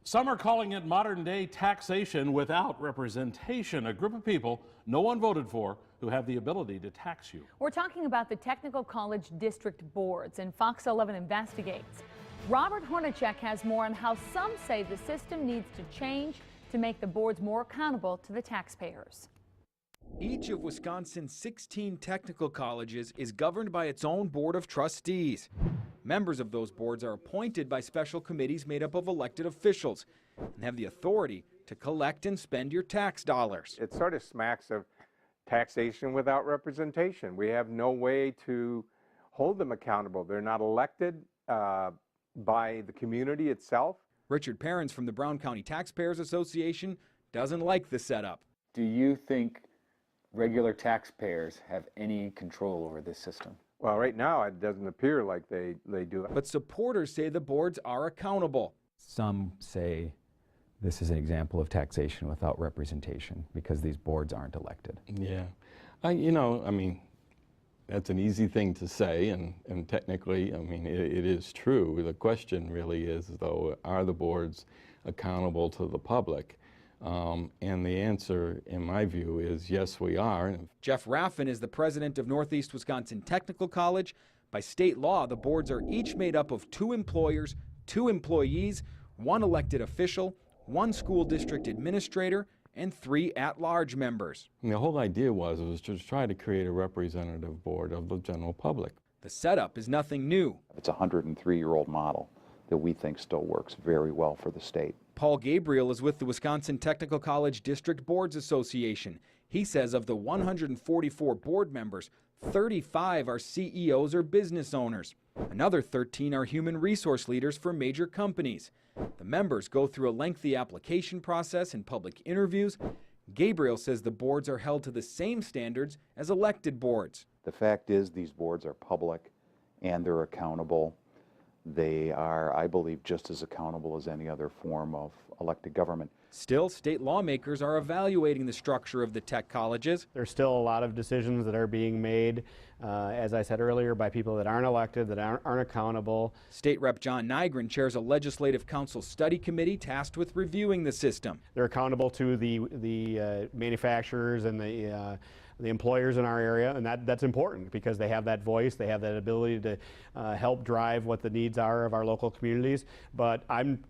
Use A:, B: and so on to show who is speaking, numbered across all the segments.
A: Some are calling it modern-day taxation without representation, a group of people no one voted for who have the ability to tax you.
B: We're talking about the Technical College District Boards, and Fox 11 investigates. Robert Hornacek has more on how some say the system needs to change to make the boards more accountable to the taxpayers.
C: Each of Wisconsin's 16 technical colleges is governed by its own board of trustees. Members of those boards are appointed by special committees made up of elected officials and have the authority to collect and spend your tax dollars.
D: It sort of smacks of taxation without representation. We have no way to hold them accountable. They're not elected by the community itself.
C: Richard Perrins from the Brown County Taxpayers Association doesn't like the setup.
E: Do you think regular taxpayers have any control over this system?
D: Well, right now it doesn't appear like they do.
C: But supporters say the boards are accountable.
F: Some say this is an example of taxation without representation because these boards aren't elected.
G: Yeah, I mean, that's an easy thing to say, and technically, I mean, it is true. The question really is, though, are the boards accountable to the public? And the answer, in my view, is yes, we are.
C: Jeff Raffin is the president of Northeast Wisconsin Technical College. By state law, the boards are each made up of 2 employers, 2 employees, 1 elected official, 1 school district administrator, and 3 at-large members.
G: And the whole idea was to try to create a representative board of the general public.
C: The setup is nothing new.
H: It's a 103-year-old model that we think still works very well for the state.
C: Paul Gabriel is with the Wisconsin Technical College District Boards Association. He says of the 144 board members, 35 are CEOs or business owners. Another 13 are human resource leaders for major companies. The members go through a lengthy application process and public interviews. Gabriel says the boards are held to the same standards as elected boards.
H: The fact is these boards are public and they're accountable. They are, I believe, just as accountable as any other form of elected government.
C: Still, state lawmakers are evaluating the structure of the tech colleges.
I: There's still a lot of decisions that are being made, as I said earlier, by people that aren't elected, that aren't accountable.
C: State Rep John Nygren chairs a Legislative Council study committee tasked with reviewing the system.
I: They're accountable to the manufacturers and the employers in our area, and that's important because they have that voice, they have that ability to help drive what the needs are of our local communities. But I'm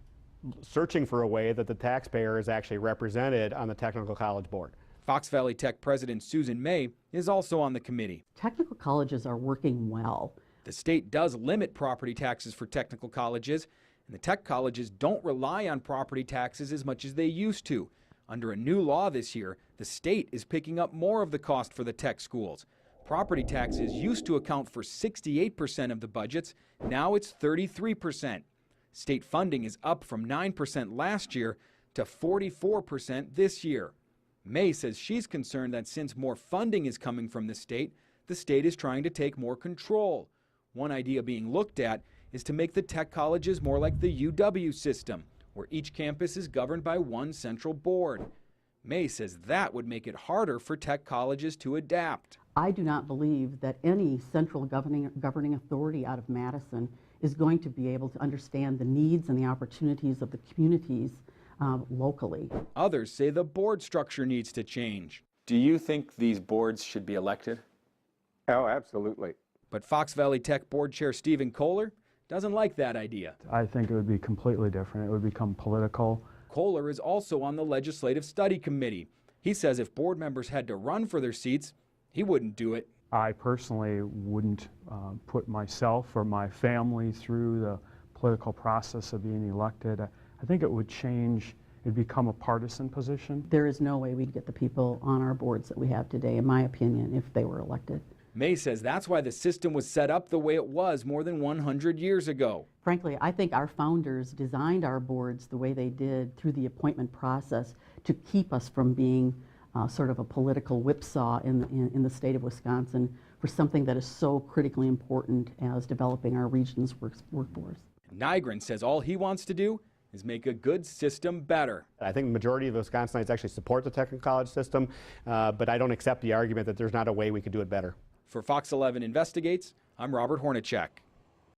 I: searching for a way that the taxpayer is actually represented on the Technical College Board.
C: Fox Valley Tech President Susan May is also on the committee.
J: Technical colleges are working well.
C: The state does limit property taxes for technical colleges, and the tech colleges don't rely on property taxes as much as they used to. Under a new law this year, the state is picking up more of the cost for the tech schools. Property taxes used to account for 68% of the budgets. Now it's 33%. State funding is up from 9% last year to 44% this year. May says she's concerned that since more funding is coming from the state is trying to take more control. One idea being looked at is to make the tech colleges more like the UW system, where each campus is governed by one central board. May says that would make it harder for tech colleges to adapt.
J: I do not believe that any central governing authority out of Madison is going to be able to understand the needs and the opportunities of the communities locally.
C: Others say the board structure needs to change.
E: Do you think these boards should be elected?
D: Oh, absolutely.
C: But Fox Valley Tech Board Chair Stephen Kohler doesn't like that idea.
K: I think it would be completely different. It would become political.
C: Kohler is also on the Legislative Study Committee. He says if board members had to run for their seats, he wouldn't do it.
K: I personally wouldn't put myself or my family through the political process of being elected. I think it would change, it'd become a partisan position.
J: There is no way we'd get the people on our boards that we have today, in my opinion, if they were elected.
C: May says that's why the system was set up the way it was more than 100 years ago.
J: Frankly, I think our founders designed our boards the way they did through the appointment process to keep us from being sort of a political whipsaw in the state of Wisconsin for something that is so critically important as developing our region's workforce.
C: Nygren says all he wants to do is make a good system better.
I: I think the majority of the Wisconsinites actually support the technical college system, but I don't accept the argument that there's not a way we could do it better.
C: For Fox 11 Investigates, I'm Robert Hornacek.